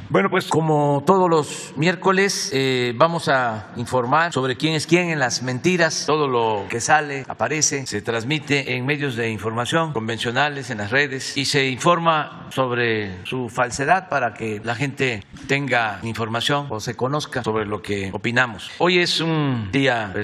Bueno, pues como todos los miércoles vamos a informar sobre quién es quién en las mentiras. Todo lo que sale, aparece, se transmite en medios de información convencionales, en las redes, y se informa sobre su falsedad para que la gente tenga información o se conozca sobre lo que opinamos. Hoy es un día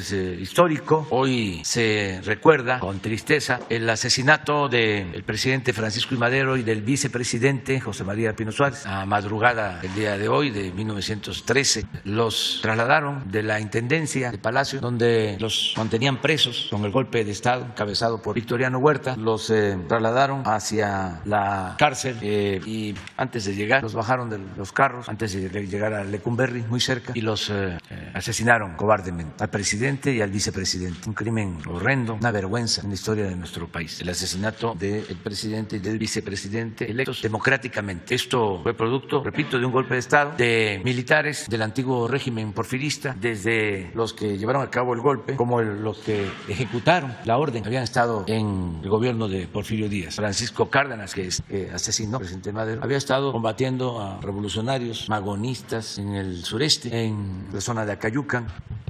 histórico. Hoy se recuerda con tristeza el asesinato del presidente Francisco I. Madero y del vicepresidente José María Pino Suárez a madrugada el día de hoy, de 1913. Los trasladaron de la Intendencia de Palacio, donde los mantenían presos con el golpe de Estado encabezado por Victoriano Huerta. Los trasladaron hacia la cárcel y antes de llegar, los bajaron de los carros, antes de llegar a Lecumberri, muy cerca, y los asesinaron cobardemente al presidente y al vicepresidente. Un crimen horrendo, una vergüenza en la historia de nuestro país. El asesinato del presidente y del vicepresidente electos democráticamente. Esto fue producto, repito, de un golpe de Estado, de militares del antiguo régimen porfirista, desde los que llevaron a cabo el golpe como los que ejecutaron la orden. Habían estado en el gobierno de Porfirio Díaz. Francisco Cárdenas, que asesinó al presidente Madero, había estado combatiendo a revolucionarios magonistas en el sureste, en la zona de Acayucan.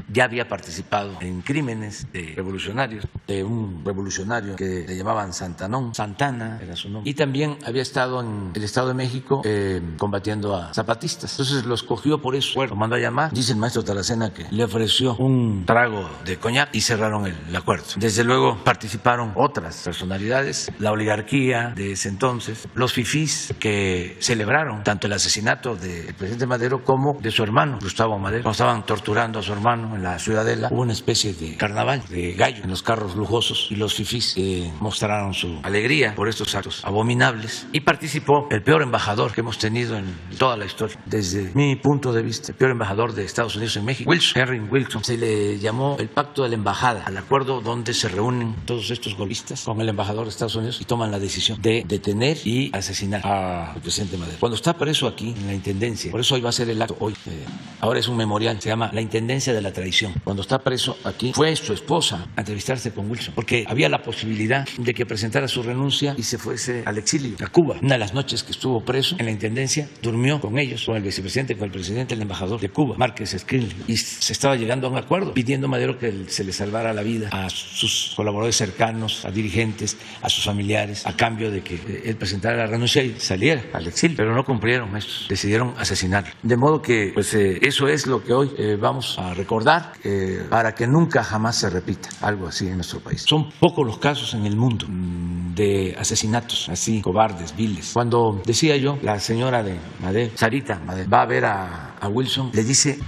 Ya había participado en crímenes de revolucionarios, de un revolucionario que le llamaban Santana era su nombre, y también había estado en el Estado de México combatiendo a zapatistas. Entonces los cogió por eso, lo mandó a llamar. Dice el maestro Taracena que le ofreció un trago de coñac y cerraron el acuerdo. Desde luego participaron otras personalidades, la oligarquía de ese entonces, los fifís que celebraron tanto el asesinato del presidente Madero como de su hermano Gustavo Madero. Cuando estaban torturando a su hermano en la Ciudadela, hubo una especie de carnaval de gallo en los carros lujosos y los fifís mostraron su alegría por estos actos abominables, y participó el peor embajador que hemos tenido en toda la historia, desde mi punto de vista, el peor embajador de Estados Unidos en México, Henry Wilson. Se le llamó el Pacto de la Embajada, al acuerdo donde se reúnen todos estos golpistas con el embajador de Estados Unidos y toman la decisión de detener y asesinar al presidente Madero. Cuando está preso aquí en la Intendencia, por eso hoy va a ser el acto, hoy, ahora es un memorial, se llama la Intendencia de la Tradición. Cuando está preso aquí, fue su esposa a entrevistarse con Wilson, porque había la posibilidad de que presentara su renuncia y se fuese al exilio, a Cuba. Una de las noches que estuvo preso en la Intendencia, durmió con ellos, con el vicepresidente, con el presidente, el embajador de Cuba, Márquez Skrinley, y se estaba llegando a un acuerdo pidiendo a Madero que se le salvara la vida a sus colaboradores cercanos, a dirigentes, a sus familiares, a cambio de que él presentara la renuncia y saliera al exilio. Pero no cumplieron estos, decidieron asesinarlo. De modo que pues eso es lo que hoy vamos a recordar, para que nunca jamás se repita algo así en nuestro país. Son pocos los casos en el mundo de asesinatos así, cobardes, viles. Cuando decía yo, la señora de Madero, Sarita Madero, va a ver a Wilson, le dice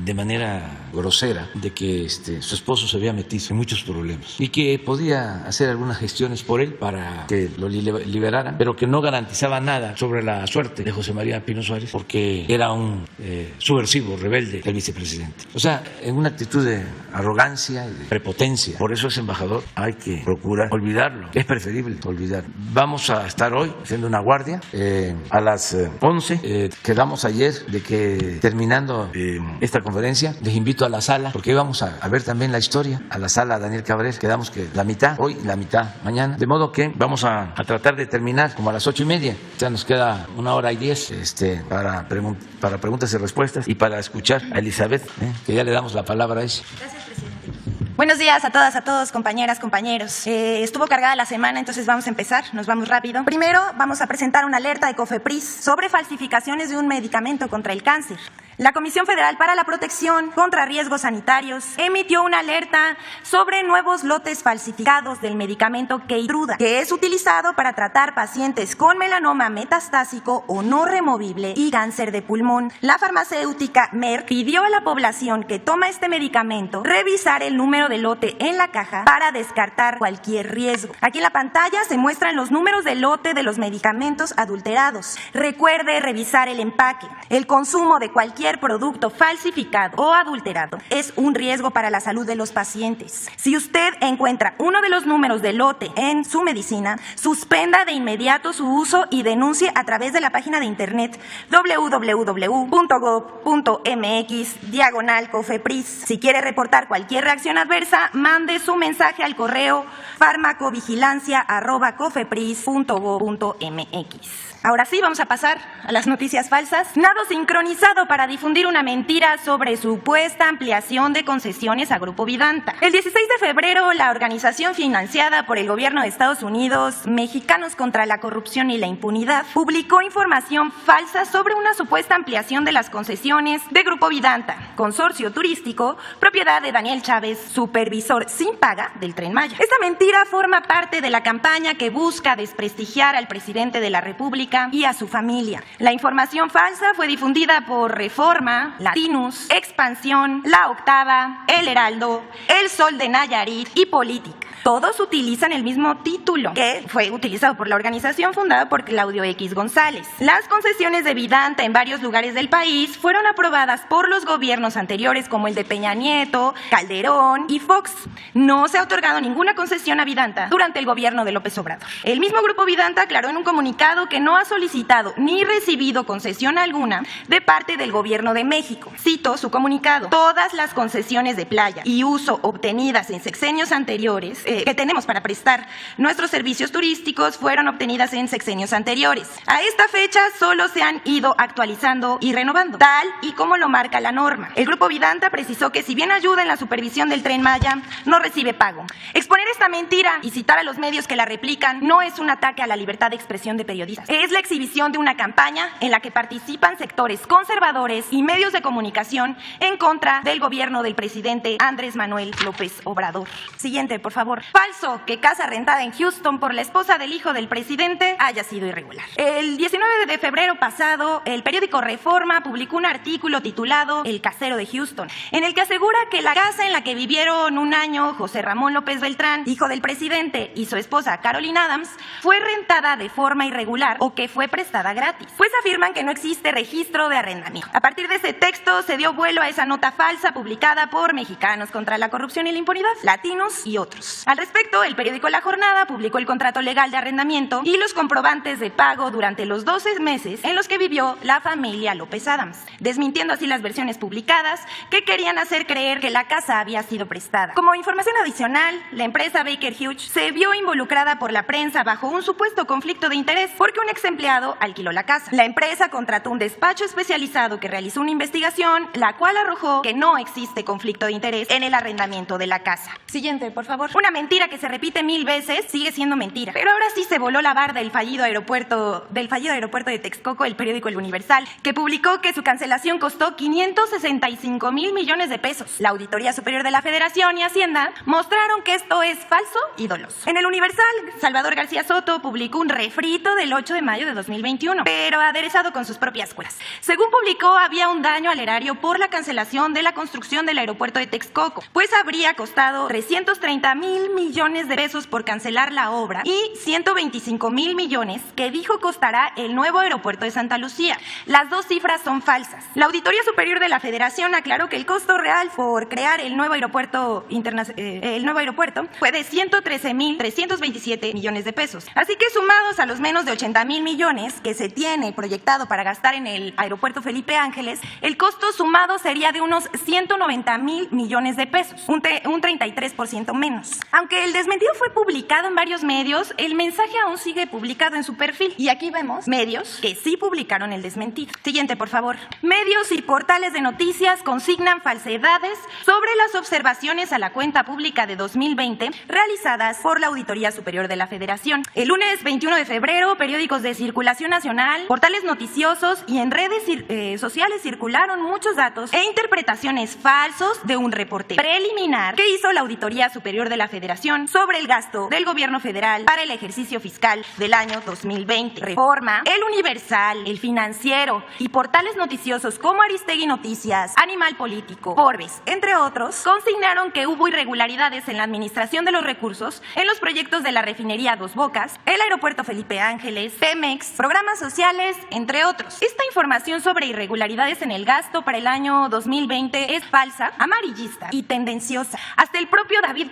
de manera grosera de que su esposo se había metido en muchos problemas y que podía hacer algunas gestiones por él para que lo liberaran, pero que no garantizaba nada sobre la suerte de José María Pino Suárez, porque era un subversivo, rebelde del vicepresidente. O sea, en una actitud de arrogancia y de prepotencia. Por eso ese embajador hay que procurar olvidarlo. Es preferible olvidar. Vamos a estar hoy haciendo una guardia a las 11. Quedamos ayer de que terminando esta conferencia les invito a la sala, porque íbamos a ver también la historia, a la sala Daniel Cabrera. Quedamos que la mitad hoy y la mitad mañana, de modo que vamos a tratar de terminar como a las 8:30. Ya nos queda 1:10 para preguntas y respuestas y para escuchar a Elizabeth, que ya le damos la palabra a ella. Gracias, presidente. Buenos días a todas, a todos, compañeras, compañeros. Estuvo cargada la semana, entonces vamos a empezar, nos vamos rápido. Primero, vamos a presentar una alerta de COFEPRIS sobre falsificaciones de un medicamento contra el cáncer. La Comisión Federal para la Protección contra Riesgos Sanitarios emitió una alerta sobre nuevos lotes falsificados del medicamento Keytruda, que es utilizado para tratar pacientes con melanoma metastásico o no removible y cáncer de pulmón. La farmacéutica Merck pidió a la población que toma este medicamento revisar el número de lote en la caja para descartar cualquier riesgo. Aquí en la pantalla se muestran los números de lote de los medicamentos adulterados. Recuerde revisar el empaque. El consumo de cualquier cualquier producto falsificado o adulterado es un riesgo para la salud de los pacientes. Si usted encuentra uno de los números de lote en su medicina, suspenda de inmediato su uso y denuncie a través de la página de internet www.gov.mx/COFEPRIS. Si quiere reportar cualquier reacción adversa, mande su mensaje al correo farmacovigilancia@cofepris.gov.mx. Ahora sí, vamos a pasar a las noticias falsas. Nado sincronizado para difundir una mentira sobre supuesta ampliación de concesiones a Grupo Vidanta. El 16 de febrero, la organización financiada por el gobierno de Estados Unidos, Mexicanos contra la Corrupción y la Impunidad, publicó información falsa sobre una supuesta ampliación de las concesiones de Grupo Vidanta, consorcio turístico, propiedad de Daniel Chávez, supervisor sin paga del Tren Maya. Esta mentira forma parte de la campaña que busca desprestigiar al presidente de la República y a su familia. La información falsa fue difundida por Reforma, Latinus, Expansión, La Octava, El Heraldo, El Sol de Nayarit y Política. Todos utilizan el mismo título, que fue utilizado por la organización fundada por Claudio X González. Las concesiones de Vidanta en varios lugares del país fueron aprobadas por los gobiernos anteriores, como el de Peña Nieto, Calderón y Fox. No se ha otorgado ninguna concesión a Vidanta durante el gobierno de López Obrador. El mismo Grupo Vidanta aclaró en un comunicado que no ha solicitado ni recibido concesión alguna de parte del gobierno de México. Cito su comunicado: todas las concesiones de playa y uso obtenidas en sexenios anteriores que tenemos para prestar nuestros servicios turísticos fueron obtenidas en sexenios anteriores. A esta fecha solo se han ido actualizando y renovando, tal y como lo marca la norma. El Grupo Vidanta precisó que si bien ayuda en la supervisión del Tren Maya, no recibe pago. Exponer esta mentira y citar a los medios que la replican no es un ataque a la libertad de expresión de periodistas. Es la exhibición de una campaña en la que participan sectores conservadores y medios de comunicación en contra del gobierno del presidente Andrés Manuel López Obrador. Siguiente, por favor. Falso que casa rentada en Houston por la esposa del hijo del presidente haya sido irregular. El 19 de febrero pasado, el periódico Reforma publicó un artículo titulado El casero de Houston, en el que asegura que la casa en la que vivieron un año José Ramón López Beltrán, hijo del presidente, y su esposa Caroline Adams, fue rentada de forma irregular o que fue prestada gratis, pues afirman que no existe registro de arrendamiento. A partir de ese texto se dio vuelo a esa nota falsa publicada por Mexicanos contra la Corrupción y la Impunidad, Latinos y otros. Al respecto, el periódico La Jornada publicó el contrato legal de arrendamiento y los comprobantes de pago durante los 12 meses en los que vivió la familia López Adams, desmintiendo así las versiones publicadas que querían hacer creer que la casa había sido prestada. Como información adicional, la empresa Baker Hughes se vio involucrada por la prensa bajo un supuesto conflicto de interés porque un ex empleado alquiló la casa. La empresa contrató un despacho especializado que realizó una investigación, la cual arrojó que no existe conflicto de interés en el arrendamiento de la casa. Siguiente, por favor. Una mentira que se repite 1000 veces sigue siendo mentira. Pero ahora sí se voló la barda del fallido aeropuerto de Texcoco, el periódico El Universal, que publicó que su cancelación costó 565,000 millones de pesos. La Auditoría Superior de la Federación y Hacienda mostraron que esto es falso y doloso. En El Universal, Salvador García Soto publicó un refrito del 8 de mayo de 2021, pero aderezado con sus propias curas. Según publicó, había un daño al erario por la cancelación de la construcción del aeropuerto de Texcoco, pues habría costado 330,000 millones de pesos por cancelar la obra y 125,000 millones que dijo costará el nuevo aeropuerto de Santa Lucía. Las dos cifras son falsas. La Auditoría Superior de la Federación aclaró que el costo real por crear el nuevo aeropuerto fue de 113,327 millones de pesos. Así que sumados a los menos de 80,000 millones que se tiene proyectado para gastar en el aeropuerto Felipe Ángeles, el costo sumado sería de unos 190,000 millones de pesos, un 33% menos. Aunque el desmentido fue publicado en varios medios, el mensaje aún sigue publicado en su perfil. Y aquí vemos medios que sí publicaron el desmentido. Siguiente, por favor. Medios y portales de noticias consignan falsedades sobre las observaciones a la cuenta pública de 2020 realizadas por la Auditoría Superior de la Federación. El lunes 21 de febrero, periódicos de circulación nacional, portales noticiosos y en redes sociales circularon muchos datos e interpretaciones falsos de un reporte preliminar que hizo la Auditoría Superior de la Federación Federación sobre el gasto del gobierno federal para el ejercicio fiscal del año 2020. Reforma, El Universal, El Financiero y portales noticiosos como Aristegui Noticias, Animal Político, Forbes, entre otros, consignaron que hubo irregularidades en la administración de los recursos en los proyectos de la refinería Dos Bocas, el aeropuerto Felipe Ángeles, Pemex, programas sociales, entre otros. Esta información sobre irregularidades en el gasto para el año 2020 es falsa, amarillista y tendenciosa. Hasta el propio David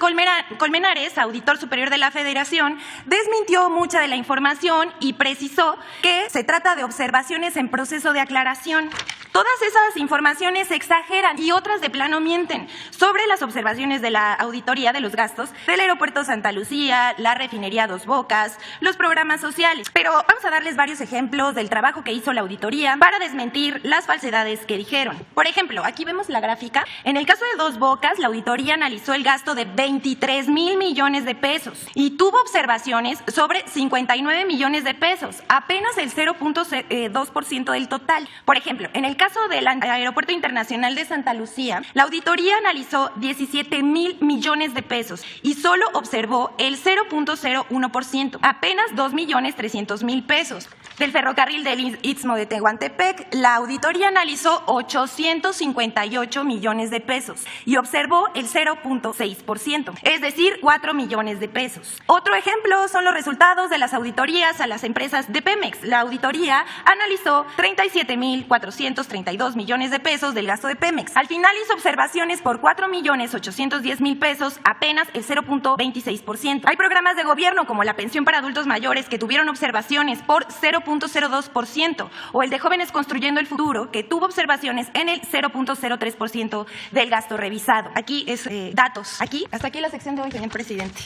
Colmenares, auditor superior de la Federación, desmintió mucha de la información y precisó que se trata de observaciones en proceso de aclaración. Todas esas informaciones se exageran y otras de plano mienten sobre las observaciones de la auditoría de los gastos del aeropuerto Santa Lucía, la refinería Dos Bocas, los programas sociales. Pero vamos a darles varios ejemplos del trabajo que hizo la auditoría para desmentir las falsedades que dijeron. Por ejemplo, aquí vemos la gráfica. En el caso de Dos Bocas, la auditoría analizó el gasto de 23,000 millones de pesos y tuvo observaciones sobre 59 millones de pesos, apenas el 0.2% del total. Por ejemplo, en el caso del Aeropuerto Internacional de Santa Lucía, la auditoría analizó 17,000 millones de pesos y solo observó el 0.01%, apenas 2,300,000 pesos. Del ferrocarril del Istmo de Tehuantepec, la auditoría analizó 858 millones de pesos y observó el 0.6%, es decir, 4 millones de pesos. Otro ejemplo son los resultados de las auditorías a las empresas de Pemex. La auditoría analizó 37,432 millones de pesos del gasto de Pemex. Al final hizo observaciones por 4,810,000 pesos, apenas el 0.26%. Hay programas de gobierno como la pensión para adultos mayores que tuvieron observaciones por 0.02% o el de Jóvenes Construyendo el Futuro que tuvo observaciones en el 0.03% del gasto revisado. Aquí es datos. Hasta aquí la sección de hoy, señor presidente.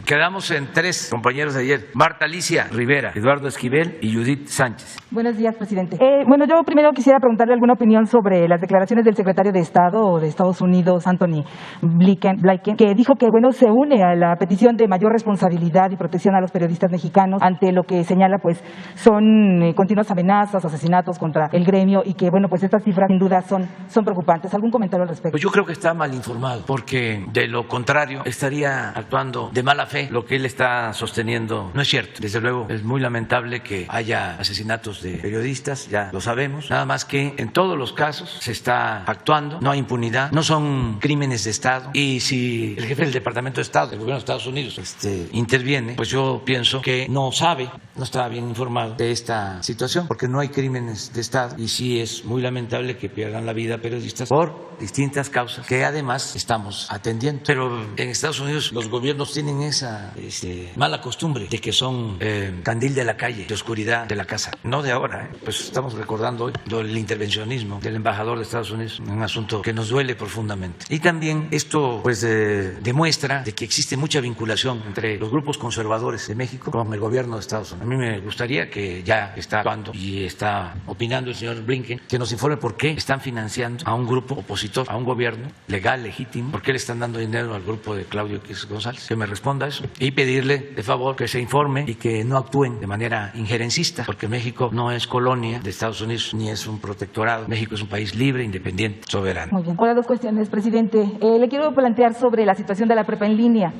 Quedamos en 3 compañeros de ayer: Marta Alicia Rivera, Eduardo Esquivel y Judith Sánchez. Buenos días, presidente. Bueno, yo primero quisiera preguntarle alguna opinión sobre las declaraciones del secretario de Estado de Estados Unidos, Anthony Blinken, que dijo que, bueno, se une a la petición de mayor responsabilidad y protección a los periodistas mexicanos ante lo que señala, pues, son continuas amenazas, asesinatos contra el gremio y que, bueno, pues estas cifras sin duda son preocupantes. ¿Algún comentario al respecto? Pues yo creo que está mal informado, porque de lo contrario estaría actuando de mala fe. Lo que él está sosteniendo no es cierto. Desde luego es muy lamentable que haya asesinatos de periodistas, ya lo sabemos, nada más que en todos los casos se está actuando, no hay impunidad, no son crímenes de Estado, y si el jefe del Departamento de Estado del gobierno de Estados Unidos interviene, pues yo pienso que no está bien informado de esta situación, porque no hay crímenes de Estado, y sí es muy lamentable que pierdan la vida periodistas por distintas causas que además estamos atendiendo. Pero en Estados Unidos los gobiernos tienen esa mala costumbre de que son candil de la calle, de oscuridad de la casa. No de ahora, pues estamos recordando hoy el intervencionismo del embajador de Estados Unidos, un asunto que nos duele profundamente. Y también esto pues demuestra de que existe mucha vinculación entre los grupos conservadores de México con el gobierno de Estados Unidos. A mí me gustaría que ya está actuando y está opinando el señor Blinken, que nos informe por qué están financiando a un grupo opositor, a un gobierno legal, legítimo, por qué le están dando dinero al grupo de Claudio X González, que me responda eso, y pedirle de favor que se informe y que no actúen de manera injerencista, porque México no es colonia de Estados Unidos ni es un protectorado. México es un país libre, independiente, soberano. Muy bien. Ahora 2 cuestiones, presidente. Le quiero plantear sobre la situación de la prepa en línea.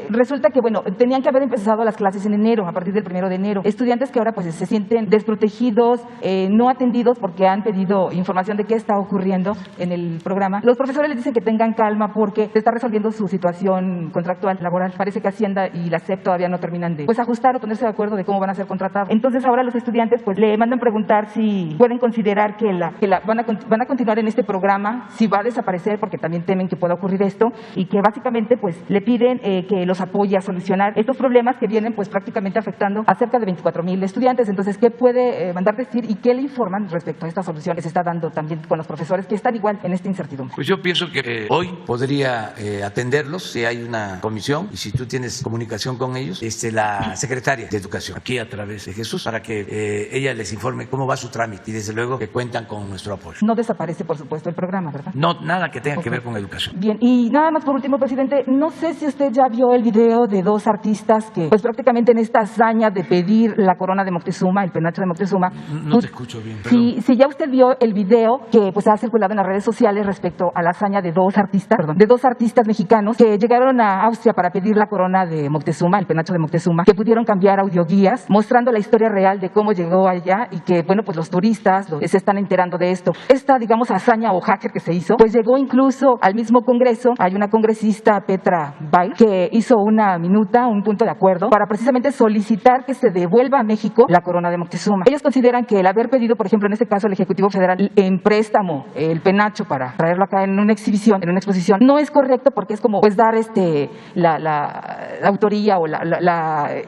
Resulta que, bueno, tenían que haber empezado las clases en enero, a partir del 1 de enero. Estudiantes que ahora pues se sienten desprotegidos, no atendidos porque han pedido información de qué está ocurriendo en el programa. Los profesores les dicen que tengan calma porque se está resolviendo su situación contractual, laboral. Parece que Hacienda y la SEP todavía no terminan de ajustar o ponerse de acuerdo de cómo van a ser contratados. Entonces ahora los estudiantes pues le mandan preguntar si pueden considerar que van a continuar en este programa, si va a desaparecer, porque también temen que pueda ocurrir esto, y que básicamente pues le piden que los apoye a solucionar estos problemas que vienen pues prácticamente afectando a cerca de 24,000 estudiantes. Entonces, ¿qué puede mandar decir y qué le informan respecto a esta solución que se está dando también con los profesores que están igual en esta incertidumbre? Pues yo pienso que hoy podría atenderlos si hay una comisión, y si tú tú tienes comunicación con ellos, la secretaria de Educación, aquí a través de Jesús, para que ella les informe cómo va su trámite y desde luego que cuentan con nuestro apoyo. No desaparece, por supuesto, el programa, ¿verdad? No, nada que tenga que ver con educación. Bien, y nada más por último, presidente, no sé si usted ya vio el video de dos artistas que, pues prácticamente en esta hazaña de pedir la corona de Moctezuma, el penacho de Moctezuma. No te escucho bien. Si ya usted vio el video que pues ha circulado en las redes sociales respecto a la hazaña de dos artistas mexicanos que llegaron a Austria para pedir la corona de Moctezuma, el penacho de Moctezuma, que pudieron cambiar audioguías mostrando la historia real de cómo llegó allá y que, bueno, pues los turistas se están enterando de esto. Esta, digamos, hazaña o hacker que se hizo, pues llegó incluso al mismo Congreso. Hay una congresista, Petra Bail, que hizo una minuta, un punto de acuerdo para precisamente solicitar que se devuelva a México la corona de Moctezuma. Ellos consideran que el haber pedido, por ejemplo, en este caso al Ejecutivo Federal, en préstamo el penacho para traerlo acá en una exhibición, en una exposición, no es correcto porque es como pues dar la autoría o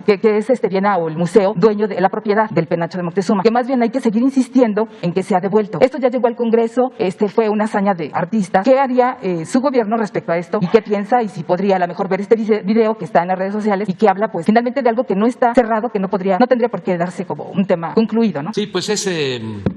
que es Viena o el museo dueño de la propiedad del penacho de Moctezuma, que más bien hay que seguir insistiendo en que sea devuelto. Esto ya llegó al Congreso, fue una hazaña de artistas. ¿Qué haría su gobierno respecto a esto? ¿Y qué piensa? Y si podría a lo mejor ver este video que está en las redes sociales y que habla pues finalmente de algo que no está cerrado, que no tendría por qué darse como un tema concluido, ¿no? Sí, pues es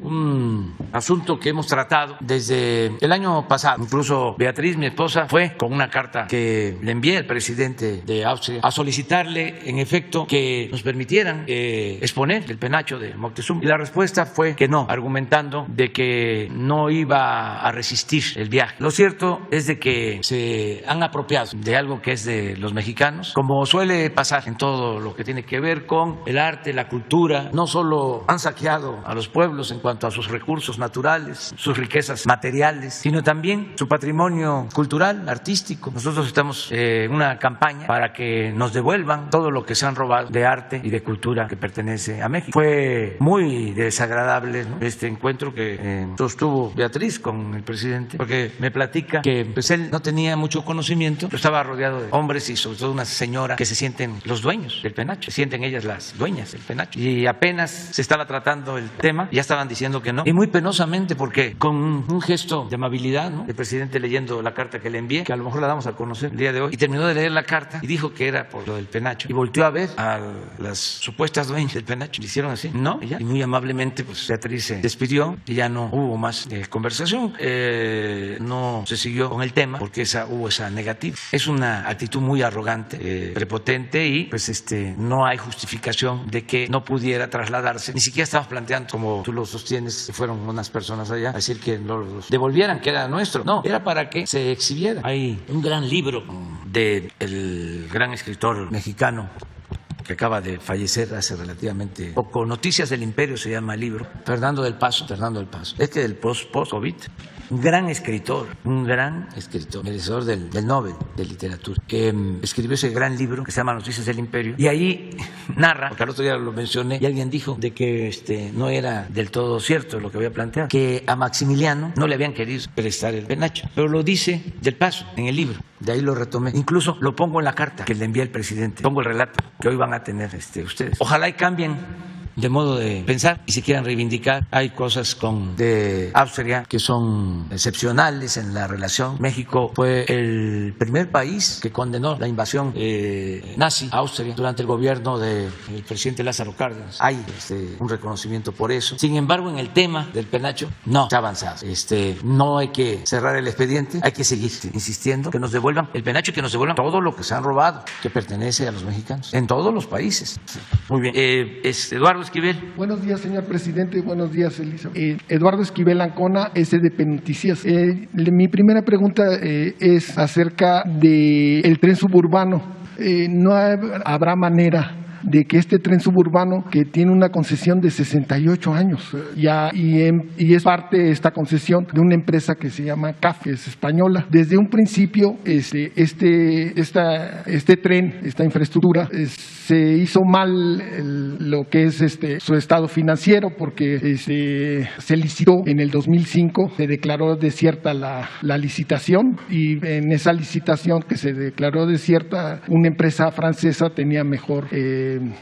un asunto que hemos tratado desde el año pasado. Incluso Beatriz, mi esposa, fue con una carta que le envié al presidente de Austria a solicitarle, en efecto, que nos permitieran exponer el penacho de Moctezuma. Y la respuesta fue que no, argumentando de que no iba a resistir el viaje. Lo cierto es de que se han apropiado de algo que es de los mexicanos, como suele pasar en todo lo que tiene que ver con el arte, la cultura. No solo han saqueado a los pueblos en cuanto a sus recursos naturales, sus riquezas materiales, sino también su patrimonio cultural, artístico. Nosotros estamos en una campaña para que nos devuelvan todo lo que se han robado de arte y de cultura que pertenece a México. Fue muy desagradable, ¿no?, este encuentro que sostuvo Beatriz con el presidente, porque me platica que pues él no tenía mucho conocimiento, pero estaba rodeado de hombres y sobre todo una señora que se sienten los dueños del penacho, se sienten ellas las dueñas del penacho, y apenas se estaba tratando el tema, ya estaban diciendo que no, y muy penosamente, porque con un gesto de amabilidad, ¿no?, el presidente leyendo la carta que le envié, que a lo mejor la damos a conocer el día de hoy, y terminó de leer la carta y dijo que era por lo del penacho, y volteó a ver a las supuestas dueñas del penacho, le hicieron así, no, y muy amablemente pues Beatriz se despidió y ya no hubo más conversación, no se siguió con el tema porque hubo esa negativa. Es una actitud muy arrogante, prepotente, y pues no hay justificación de que no pudiera trasladarse. Ni siquiera estamos planteando, como tú lo sostienes, que fueron unas personas allá a decir que los devolvieran, que era nuestro. No, era para que se exhibiera. Hay un gran libro del gran escritor mexicano que acaba de fallecer hace relativamente poco. Noticias del Imperio se llama el libro. Fernando del Paso. Es que del post-COVID. Un gran escritor, merecedor del Nobel de Literatura, que escribió ese gran libro que se llama Noticias del Imperio, y ahí narra, porque al otro día lo mencioné, y alguien dijo de que no era del todo cierto lo que había planteado, que a Maximiliano no le habían querido prestar el penacho, pero lo dice del Paso en el libro, de ahí lo retomé, incluso lo pongo en la carta que le envié al presidente, pongo el relato que hoy van a tener ustedes. Ojalá y cambien de modo de pensar y si quieran reivindicar. Hay cosas de Austria que son excepcionales en la relación. México fue el primer país que condenó la invasión nazi a Austria durante el gobierno del presidente Lázaro Cárdenas. Hay un reconocimiento por eso. Sin embargo, en el tema del penacho no se ha avanzado. No hay que cerrar el expediente, hay que seguir insistiendo que nos devuelvan el penacho y que nos devuelvan todo lo que se han robado, que pertenece a los mexicanos en todos los países. Muy bien. Eduardo Esquivel. Buenos días, señor presidente. Buenos días, Elizabeth. Eduardo Esquivel Ancona, SDP Noticias. Mi primera pregunta es acerca del tren suburbano. ¿No habrá manera de que este tren suburbano, que tiene una concesión de 68 años ya, y es parte esta concesión de una empresa que se llama CAF, que es española, desde un principio este tren, esta infraestructura, se hizo mal lo que es su estado financiero, porque se licitó en el 2005, se declaró desierta la licitación, y en esa licitación que se declaró desierta, una empresa francesa tenía mejor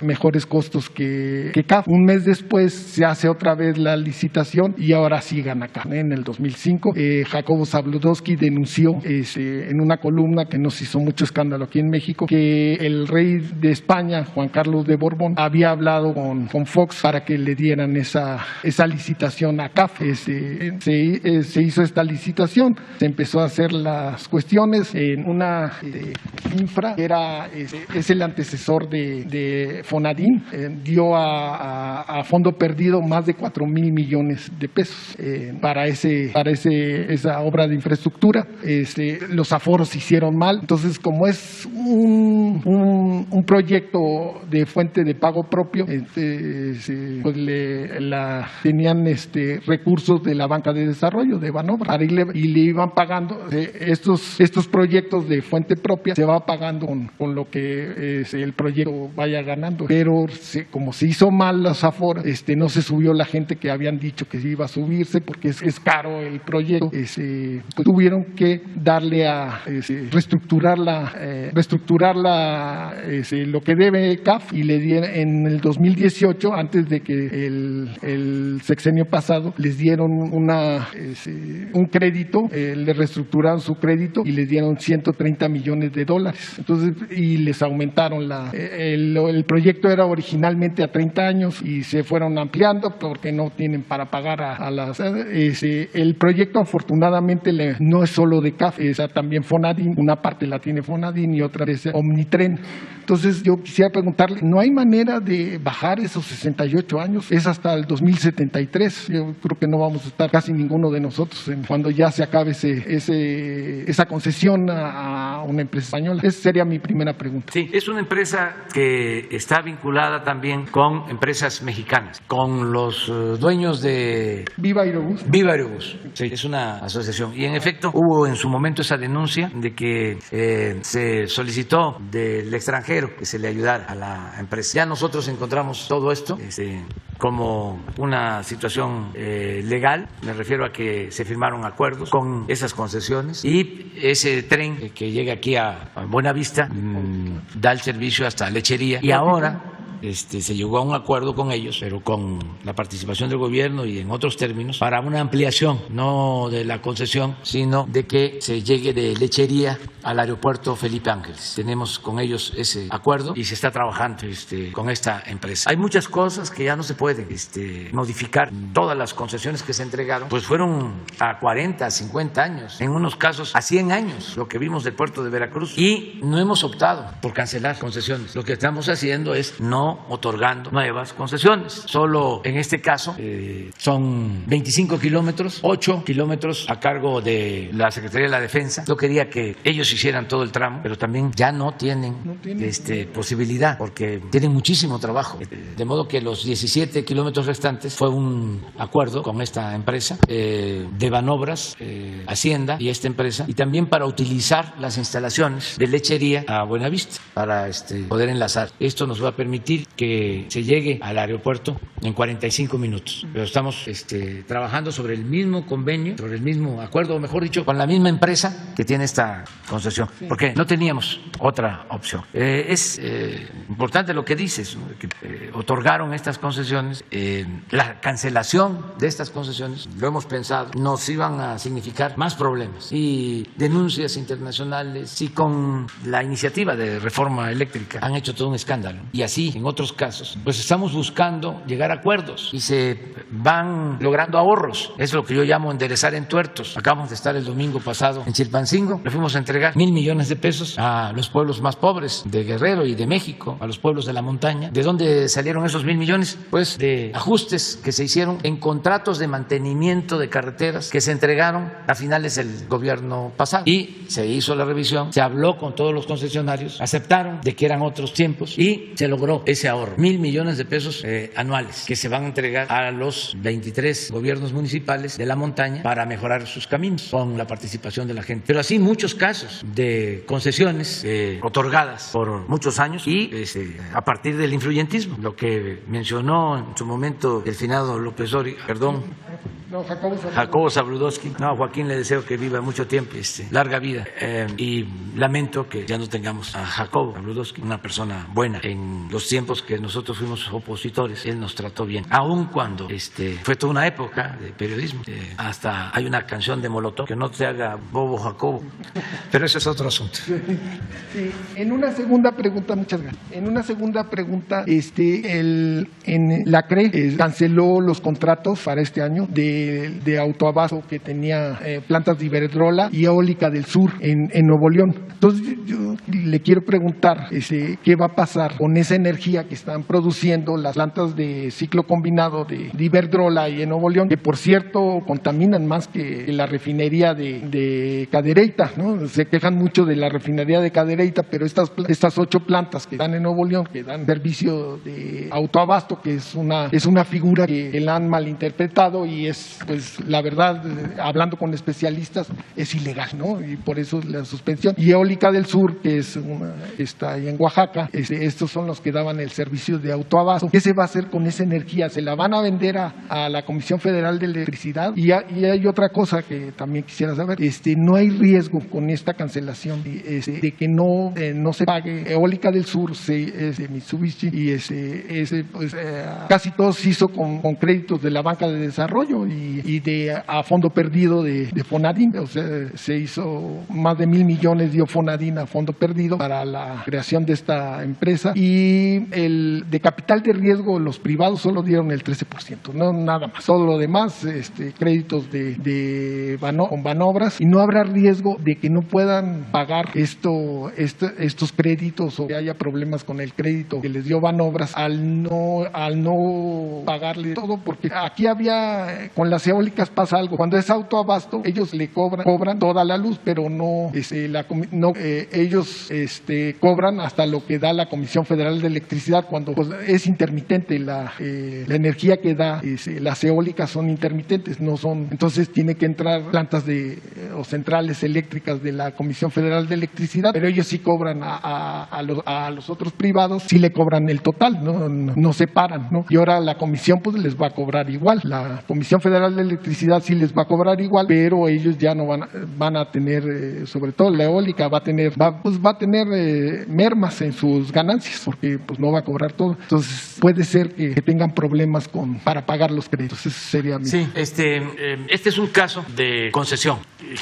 mejores costos que CAF. Un mes después se hace otra vez la licitación y ahora sí gana CAF. En el 2005, Jacobo Zabludowski denunció en una columna que nos hizo mucho escándalo aquí en México, que el rey de España, Juan Carlos de Borbón, había hablado con Fox para que le dieran esa licitación a CAF. Se hizo esta licitación, se empezó a hacer las cuestiones en una infra que es el antecesor de Fonadín, dio a fondo perdido más de 4,000 millones de pesos para esa obra de infraestructura. Los aforos se hicieron mal, entonces como es un proyecto de fuente de pago propio, pues tenían recursos de la banca de desarrollo de Banobras y le iban pagando estos proyectos de fuente propia, se va pagando con lo que el proyecto vaya ganando, pero como se hizo mal los aforos, no se subió la gente que habían dicho que iba a subirse porque es caro el proyecto, pues tuvieron que darle a reestructurar lo que debe CAF, y le dieron en el 2018, antes de que el sexenio pasado, les dieron un crédito, le reestructuraron su crédito y les dieron $130 millones. Entonces, y les aumentaron el proyecto era originalmente a 30 años y se fueron ampliando porque no tienen para pagar el proyecto. Afortunadamente no es solo de CAF, también Fonadín, una parte la tiene Fonadín y otra es Omnitren. Entonces yo quisiera preguntarle, ¿no hay manera de bajar esos 68 años? Es hasta el 2073, yo creo que no vamos a estar casi ninguno de nosotros cuando ya se acabe esa concesión a una empresa española. Esa sería mi primera pregunta. Sí, es una empresa que está vinculada también con empresas mexicanas, con los dueños de Viva Aerobús. Viva Aerobús, sí, es una asociación. Y en efecto hubo en su momento esa denuncia de que se solicitó del extranjero que se le ayudara a la empresa. Ya nosotros encontramos todo esto como una situación legal, me refiero a que se firmaron acuerdos con esas concesiones y ese tren que llega aquí a Buenavista da el servicio hasta Lechería, y ahora se llegó a un acuerdo con ellos, pero con la participación del gobierno y en otros términos, para una ampliación, no de la concesión, sino de que se llegue de Lechería al aeropuerto Felipe Ángeles. Tenemos con ellos ese acuerdo y se está trabajando con esta empresa. Hay muchas cosas que ya no se pueden modificar. Todas las concesiones que se entregaron pues fueron a 40, 50 años, en unos casos a 100 años, lo que vimos del puerto de Veracruz, y no hemos optado por cancelar concesiones. Lo que estamos haciendo es no otorgando nuevas concesiones. Solo en este caso son 25 kilómetros, 8 kilómetros a cargo de la Secretaría de la Defensa. Yo quería que ellos hicieran todo el tramo, pero también ya no tienen posibilidad porque tienen muchísimo trabajo. De modo que los 17 kilómetros restantes fue un acuerdo con esta empresa de Banobras, Hacienda y esta empresa, y también para utilizar las instalaciones de Lechería a Buenavista para poder enlazar. Esto nos va a permitir que se llegue al aeropuerto en 45 minutos. Pero estamos trabajando sobre el mismo convenio, sobre el mismo acuerdo, o mejor dicho, con la misma empresa que tiene esta concesión, porque no teníamos otra opción. Es importante lo que dices, ¿no? Que otorgaron estas concesiones, la cancelación de estas concesiones, lo hemos pensado, nos iban a significar más problemas y denuncias internacionales, y con la iniciativa de reforma eléctrica han hecho todo un escándalo, y así en otros casos. Pues estamos buscando llegar a acuerdos y se van logrando ahorros. Es lo que yo llamo enderezar entuertos. Acabamos de estar el domingo pasado en Chilpancingo, le fuimos a entregar 1,000 millones de pesos a los pueblos más pobres de Guerrero y de México, a los pueblos de la montaña. ¿De dónde salieron esos 1,000 millones? Pues de ajustes que se hicieron en contratos de mantenimiento de carreteras que se entregaron a finales del gobierno pasado, y se hizo la revisión, se habló con todos los concesionarios, aceptaron de que eran otros tiempos y se logró ese ahorro, 1,000 millones de pesos anuales que se van a entregar a los 23 gobiernos municipales de la montaña para mejorar sus caminos con la participación de la gente. Pero así muchos casos de concesiones otorgadas por muchos años y a partir del influyentismo, lo que mencionó en su momento el finado López Dóriga, No, Jacobo Zabludovsky. No, a Joaquín le deseo que viva mucho tiempo, larga vida. Y lamento que ya no tengamos a Jacobo Zabludovsky, una persona buena. En los tiempos que nosotros fuimos opositores, él nos trató bien. Aun cuando fue toda una época de periodismo. Hasta hay una canción de Molotov, que no te haga bobo Jacobo. Pero eso es otro asunto. Sí, en una segunda pregunta, muchas gracias. En una segunda pregunta, en la CRE canceló los contratos para este año de autoabasto que tenía plantas de Iberdrola y Eólica del Sur en Nuevo León. Entonces yo le quiero preguntar qué va a pasar con esa energía que están produciendo las plantas de ciclo combinado de Iberdrola y en Nuevo León, que por cierto contaminan más que la refinería de Cadereyta, ¿no? Se quejan mucho de la refinería de Cadereyta, pero estas 8 plantas que están en Nuevo León, que dan servicio de autoabasto, que es una figura que la han malinterpretado y es, pues, la verdad, hablando con especialistas, es ilegal, ¿no? Y por eso la suspensión. Y Eólica del Sur, que está ahí en Oaxaca, estos son los que daban el servicio de autoabasto. ¿Qué se va a hacer con esa energía? ¿Se la van a vender a la Comisión Federal de Electricidad? Y hay otra cosa que también quisiera saber. No hay riesgo con esta cancelación de que no se pague. Eólica del Sur es de Mitsubishi y pues, casi todo se hizo con créditos de la banca de desarrollo y a fondo perdido de Fonadín. O sea, se hizo más de 1,000 millones, dio Fonadín a fondo perdido para la creación de esta empresa, y de capital de riesgo los privados solo dieron el 13%, no nada más. Todo lo demás, créditos con Banobras, y no habrá riesgo de que no puedan pagar estos créditos o que haya problemas con el crédito que les dio Banobras al no pagarle todo, porque aquí con las eólicas pasa algo. Cuando es autoabasto, ellos le cobran toda la luz, pero ellos cobran hasta lo que da la Comisión Federal de Electricidad, cuando pues, es intermitente la energía que da. Las eólicas son intermitentes, no son. Entonces tiene que entrar plantas o centrales eléctricas de la Comisión Federal de Electricidad, pero ellos sí cobran a los otros privados, sí le cobran el total, no separan, ¿no? Y ahora la comisión pues les va a cobrar igual. La Comisión Federal de Electricidad sí les va a cobrar igual, pero ellos ya no van a tener, sobre todo la eólica va a tener mermas en sus ganancias, porque pues no va a cobrar todo. Entonces puede ser que tengan problemas para pagar los créditos. Ese sería mi... Sí, este es un caso de concesión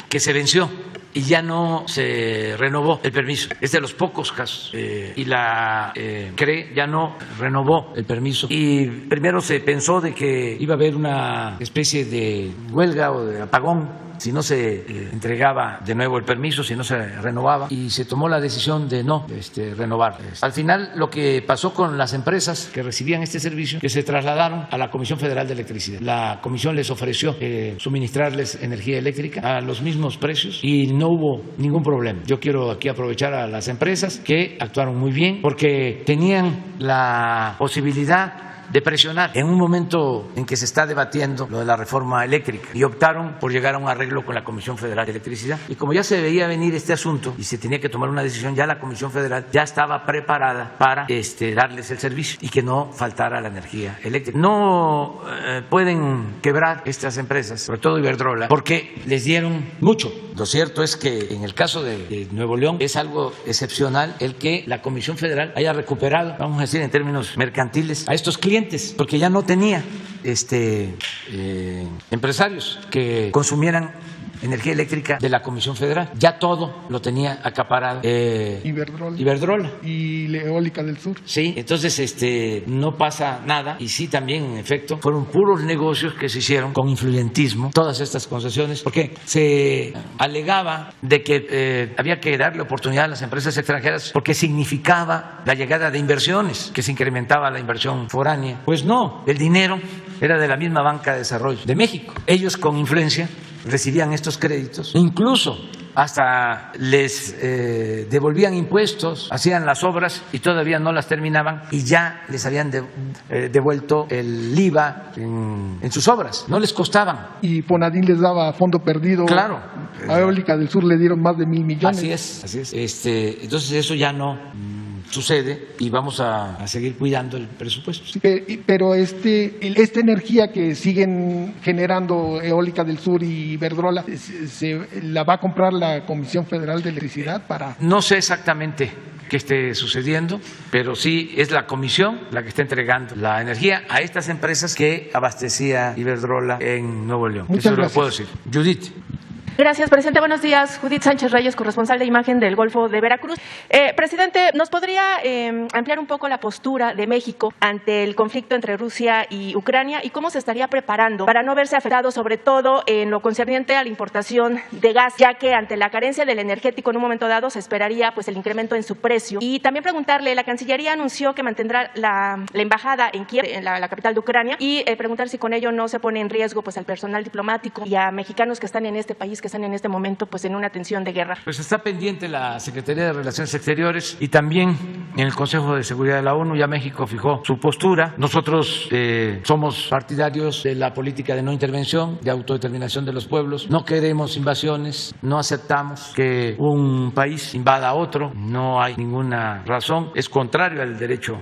que se venció y ya no se renovó el permiso. Es de los pocos casos. Y la CRE ya no renovó el permiso. Y primero se pensó de que iba a haber una especie de huelga o de apagón si no se entregaba de nuevo el permiso, si no se renovaba, y se tomó la decisión de no renovar. Al final, lo que pasó con las empresas que recibían este servicio, que se trasladaron a la Comisión Federal de Electricidad. La comisión les ofreció suministrarles energía eléctrica a los mismos precios y no hubo ningún problema. Yo quiero aquí aprovechar a las empresas que actuaron muy bien porque tenían la posibilidad de presionar en un momento en que se está debatiendo lo de la reforma eléctrica, y optaron por llegar a un arreglo con la Comisión Federal de Electricidad. Y como ya se veía venir este asunto y se tenía que tomar una decisión, ya la Comisión Federal ya estaba preparada para darles el servicio y que no faltara la energía eléctrica. No pueden quebrar estas empresas, sobre todo Iberdrola, porque les dieron mucho. Lo cierto es que en el caso de Nuevo León es algo excepcional el que la Comisión Federal haya recuperado, vamos a decir en términos mercantiles, a estos clientes, porque ya no tenía empresarios que consumieran energía eléctrica de la Comisión Federal. Ya todo lo tenía acaparado Iberdrola y la Eólica del Sur. Sí, entonces no pasa nada, y sí, también en efecto fueron puros negocios que se hicieron con influyentismo, todas estas concesiones, porque se alegaba de que había que darle oportunidad a las empresas extranjeras porque significaba la llegada de inversiones, que se incrementaba la inversión foránea. Pues no, el dinero era de la misma Banca de Desarrollo de México. Ellos con influencia recibían estos créditos, incluso hasta les devolvían impuestos, hacían las obras y todavía no las terminaban y ya les habían devuelto el IVA en sus obras, no les costaban. Y Fonadín les daba fondo perdido. Claro. A Eólica del Sur le dieron más de 1,000 millones. Así es. Entonces eso ya no sucede y vamos a seguir cuidando el presupuesto. Sí, pero esta energía que siguen generando Eólica del Sur y Iberdrola, ¿la va a comprar la Comisión Federal de Electricidad para...? No sé exactamente qué esté sucediendo, pero sí es la comisión la que está entregando la energía a estas empresas que abastecía Iberdrola en Nuevo León. Muchas Eso gracias. lo puedo decir. Judith. Gracias, presidente. Buenos días. Judith Sánchez Reyes, corresponsal de imagen del Golfo de Veracruz. Presidente, ¿nos podría ampliar un poco la postura de México ante el conflicto entre Rusia y Ucrania y cómo se estaría preparando para no verse afectado, sobre todo en lo concerniente a la importación de gas, ya que ante la carencia del energético en un momento dado se esperaría pues el incremento en su precio? Y también preguntarle, la Cancillería anunció que mantendrá la embajada en Kiev, en la capital de Ucrania, y preguntar si con ello no se pone en riesgo pues al personal diplomático y a mexicanos que están en este país, que están en este momento pues en una tensión de guerra. Pues está pendiente la Secretaría de Relaciones Exteriores y también en el Consejo de Seguridad de la ONU. Ya México fijó su postura. Nosotros somos partidarios de la política de no intervención, de autodeterminación de los pueblos. No queremos invasiones, no aceptamos que un país invada a otro, no hay ninguna razón. Es contrario al derecho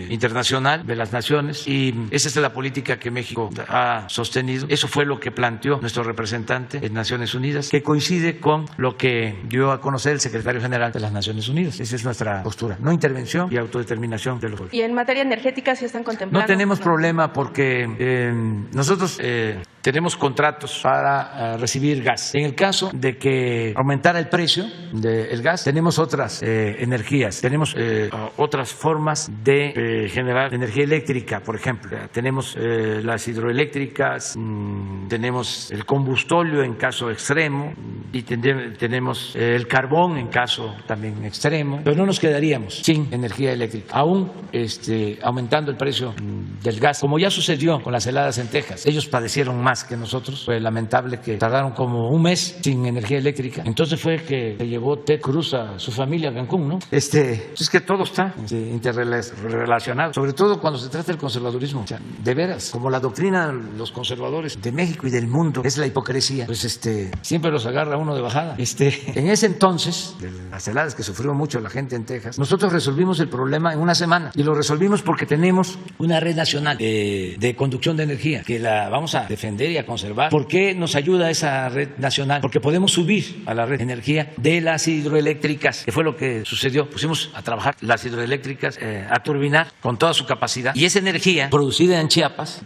internacional de las naciones y esa es la política que México ha sostenido. Eso fue lo que planteó nuestro representante en Naciones Unidas, que coincide con lo que dio a conocer el secretario general de las Naciones Unidas. Esa es nuestra postura, no intervención y autodeterminación de los pueblos. Y en materia energética, ¿sí están contemplando? No tenemos problema porque nosotros tenemos contratos para recibir gas. En el caso de que aumentara el precio del gas, tenemos otras energías, tenemos otras formas de generar energía eléctrica, por ejemplo. Tenemos las hidroeléctricas, tenemos el combustóleo en caso extremo y tenemos el carbón en caso también extremo, pero no nos quedaríamos sin energía eléctrica, aún aumentando el precio del gas, como ya sucedió con las heladas en Texas. Ellos padecieron más que nosotros, fue lamentable que tardaron como un mes sin energía eléctrica. Entonces fue que llevó Ted Cruz a su familia a Cancún, ¿no? Es que todo está interrelacionado, sobre todo cuando se trata del conservadurismo. O sea, de veras, como la doctrina de los conservadores de México y del mundo es la hipocresía, pues siempre los agarra uno de bajada. En ese entonces, de las heladas que sufrió mucho la gente en Texas, nosotros resolvimos el problema en una semana y lo resolvimos porque tenemos una red nacional de conducción de energía que la vamos a defender y a conservar. ¿Por qué nos ayuda esa red nacional? Porque podemos subir a la red de energía de las hidroeléctricas, que fue lo que sucedió. Pusimos a trabajar las hidroeléctricas a turbinar con toda su capacidad y esa energía producida en Chiapas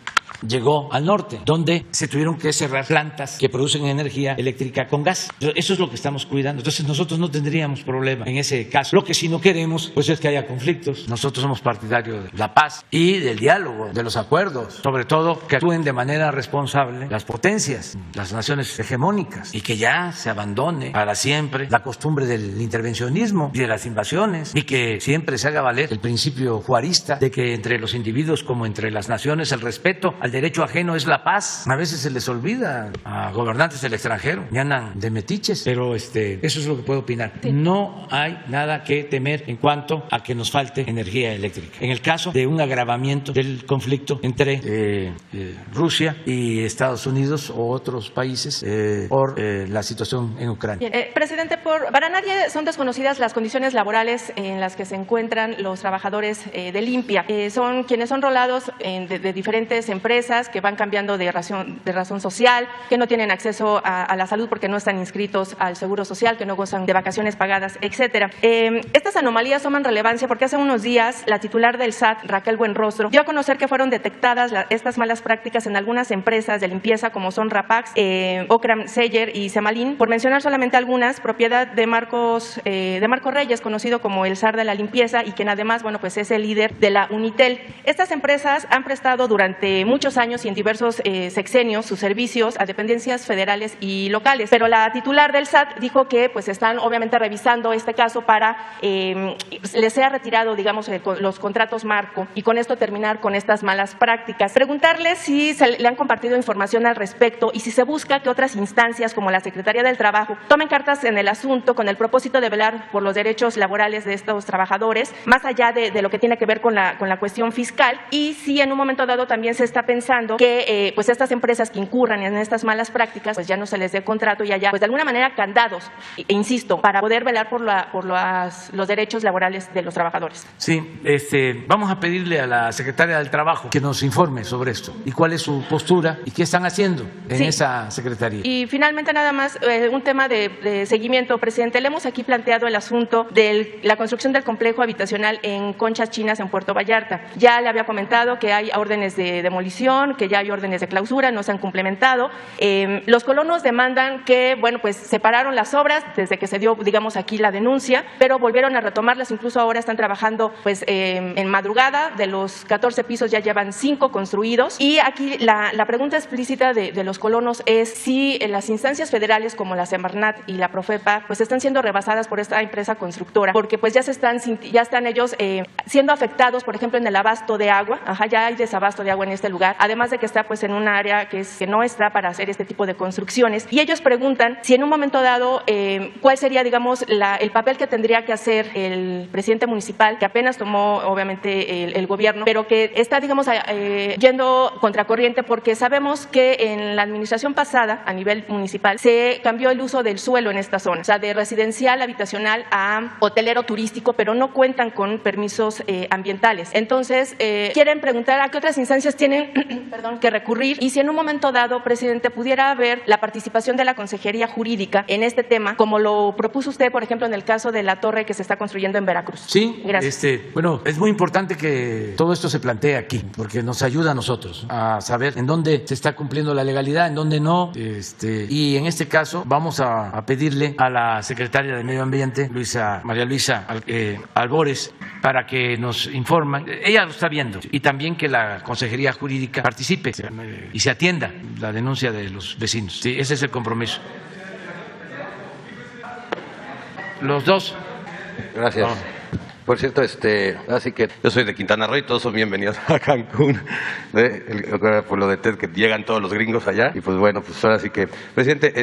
llegó al norte, donde se tuvieron que cerrar plantas que producen energía eléctrica con gas. Eso es lo que estamos cuidando. Entonces nosotros no tendríamos problema en ese caso. Lo que sí no queremos pues es que haya conflictos. Nosotros somos partidarios de la paz y del diálogo, de los acuerdos, sobre todo que actúen de manera responsable las potencias, las naciones hegemónicas, y que ya se abandone para siempre la costumbre del intervencionismo y de las invasiones, y que siempre se haga valer el principio juarista de que entre los individuos como entre las naciones el respeto al derecho ajeno es la paz. A veces se les olvida a gobernantes del extranjero y andan de metiches, pero eso es lo que puedo opinar. Sí. No hay nada que temer en cuanto a que nos falte energía eléctrica. En el caso de un agravamiento del conflicto entre Rusia y Estados Unidos o otros países por la situación en Ucrania. Bien, presidente, para nadie son desconocidas las condiciones laborales en las que se encuentran los trabajadores de Limpia. Son quienes son rolados de diferentes empresas que van cambiando de razón social, que no tienen acceso a la salud porque no están inscritos al Seguro Social, que no gozan de vacaciones pagadas, etcétera. Estas anomalías toman relevancia porque hace unos días la titular del SAT, Raquel Buenrostro, dio a conocer que fueron detectadas estas malas prácticas en algunas empresas de limpieza como son Rapax, Ocram Seller y Semalín, por mencionar solamente algunas, propiedad de Marco Reyes, conocido como el zar de la limpieza y quien además, bueno, pues es el líder de la Unitel. Estas empresas han prestado durante muchos años y en diversos sexenios sus servicios a dependencias federales y locales, pero la titular del SAT dijo que pues están obviamente revisando este caso para les sea retirado, digamos, los contratos marco y con esto terminar con estas malas prácticas. Preguntarle si le han compartido información al respecto y si se busca que otras instancias como la Secretaría del Trabajo tomen cartas en el asunto con el propósito de velar por los derechos laborales de estos trabajadores, más allá de lo que tiene que ver con la cuestión fiscal, y si en un momento dado también se está pensando pensando que pues estas empresas que incurran en estas malas prácticas pues ya no se les dé contrato y haya pues de alguna manera candados, e insisto, para poder velar por los derechos laborales de los trabajadores. Sí, vamos a pedirle a la secretaria del Trabajo que nos informe sobre esto y cuál es su postura y qué están haciendo en esa secretaría. Y finalmente nada más un tema de seguimiento, presidente. Le hemos aquí planteado el asunto de la construcción del complejo habitacional en Conchas Chinas en Puerto Vallarta. Ya le había comentado que hay órdenes de demolición, que ya hay órdenes de clausura, no se han complementado. Los colonos demandan que, bueno, pues separaron las obras desde que se dio, digamos, aquí la denuncia, pero volvieron a retomarlas, incluso ahora están trabajando pues en madrugada, de los 14 pisos ya llevan 5 construidos. Y aquí la pregunta explícita de los colonos es si las instancias federales como la Semarnat y la Profepa pues están siendo rebasadas por esta empresa constructora, porque pues ya están ellos siendo afectados, por ejemplo, en el abasto de agua. Ya hay desabasto de agua en este lugar, además de que está pues en un área que no está para hacer este tipo de construcciones. Y ellos preguntan si en un momento dado cuál sería, digamos, el papel que tendría que hacer el presidente municipal, que apenas tomó obviamente el gobierno, pero que está, digamos, yendo contracorriente, porque sabemos que en la administración pasada a nivel municipal se cambió el uso del suelo en esta zona, o sea, de residencial habitacional a hotelero turístico, pero no cuentan con permisos ambientales. Entonces, quieren preguntar a qué otras instancias tienen que recurrir y si en un momento dado, presidente, pudiera haber la participación de la Consejería Jurídica en este tema, como lo propuso usted, por ejemplo, en el caso de la torre que se está construyendo en Veracruz. Sí, gracias. Bueno, es muy importante que todo esto se plantee aquí, porque nos ayuda a nosotros a saber en dónde se está cumpliendo la legalidad, en dónde no. Y en este caso vamos a pedirle a la secretaria de Medio Ambiente, María Luisa Albores, para que nos informe. Ella lo está viendo, y también que la Consejería Jurídica participe y se atienda la denuncia de los vecinos. Sí, ese es el compromiso. Los dos. Gracias. Por cierto, así que yo soy de Quintana Roo y todos son bienvenidos a Cancún, por lo de TED, que llegan todos los gringos allá. Y pues bueno, pues ahora sí que, presidente,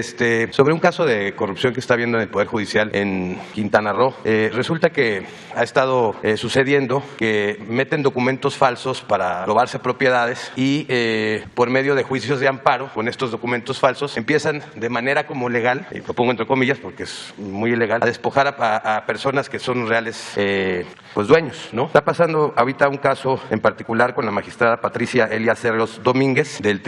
sobre un caso de corrupción que está habiendo en el Poder Judicial en Quintana Roo, resulta que ha estado sucediendo que meten documentos falsos para robarse propiedades y por medio de juicios de amparo, con estos documentos falsos, empiezan de manera como legal, y lo pongo entre comillas porque es muy ilegal, a despojar a personas que son reales pues dueños, ¿no? Está pasando ahorita un caso en particular con la magistrada Patricia Elia Cerros Domínguez del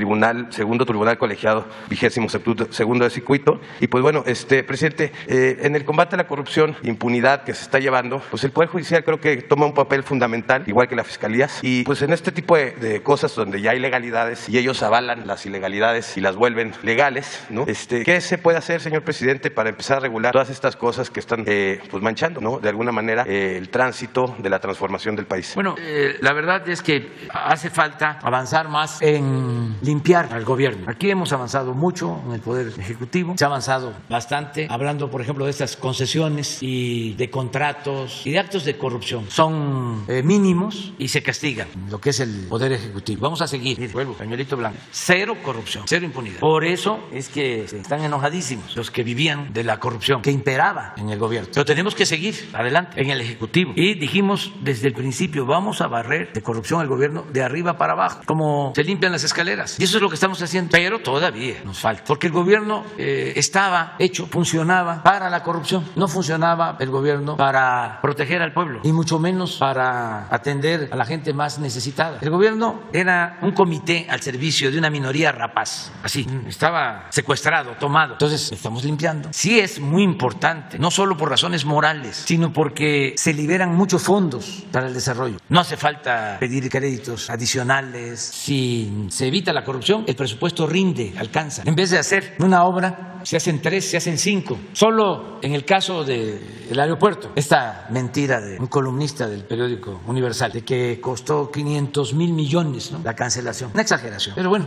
segundo tribunal colegiado 22º de circuito. Y pues bueno, presidente, en el combate a la corrupción, impunidad que se está llevando, pues el Poder Judicial creo que toma un papel fundamental, igual que las fiscalías, y pues en este tipo de cosas donde ya hay ilegalidades y ellos avalan las ilegalidades y las vuelven legales, ¿no? ¿Qué se puede hacer, señor presidente, para empezar a regular todas estas cosas que están pues manchando, ¿no?, de alguna manera el tránsito de la transformación del país? Bueno, la verdad es que hace falta avanzar más en limpiar al gobierno. Aquí hemos avanzado mucho en el Poder Ejecutivo, se ha avanzado bastante, hablando, por ejemplo, de estas concesiones y de contratos y de actos de corrupción. Son mínimos y se castigan lo que es el Poder Ejecutivo. Vamos a seguir. Mire, vuelvo, pañuelito blanco. Cero corrupción, cero impunidad. Por eso es que están enojadísimos los que vivían de la corrupción que imperaba en el gobierno. Pero tenemos que seguir adelante en el Ejecutivo. Y dijimos desde el principio, vamos a barrer de corrupción al gobierno de arriba para abajo, como se limpian las escaleras. Y eso es lo que estamos haciendo. Pero todavía nos falta, porque el gobierno estaba hecho, funcionaba para la corrupción. No funcionaba el gobierno para proteger al pueblo, y mucho menos para atender a la gente más necesitada. El gobierno era un comité al servicio de una minoría rapaz. Así, estaba secuestrado, tomado. Entonces, estamos limpiando. Sí es muy importante, no solo por razones morales, sino porque se liberan muchos fondos para el desarrollo. No hace falta pedir créditos adicionales. Si se evita la corrupción, el presupuesto rinde, alcanza. En vez de hacer una obra, se hacen 3, se hacen 5. Solo en el caso del aeropuerto, esta mentira de un columnista del periódico Universal, de que costó 500,000 millones, ¿no?, la cancelación. Una exageración. Pero bueno,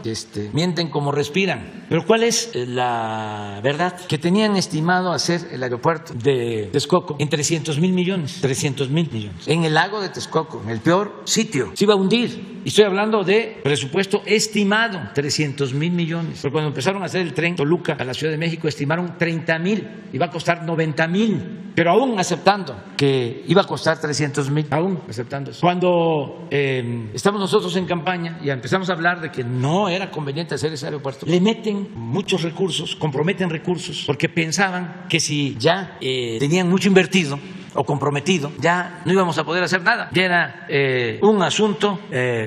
mienten como respiran. Pero ¿cuál es la verdad? Que tenían estimado hacer el aeropuerto de Texcoco en 300,000 millones. 300,000 millones. En el lago de Texcoco, en el peor sitio, se iba a hundir. Y estoy hablando de presupuesto estimado, 300,000 millones. Pero cuando empezaron a hacer el tren Toluca a la Ciudad de México, estimaron 30,000, iba a costar 90,000. Pero aún aceptando que iba a costar 300,000, aún aceptando eso. Cuando estamos nosotros en campaña y empezamos a hablar de que no era conveniente hacer ese aeropuerto, le meten muchos recursos, comprometen recursos, porque pensaban que si ya tenían mucho invertido o comprometido, ya no íbamos a poder hacer nada. Ya era un asunto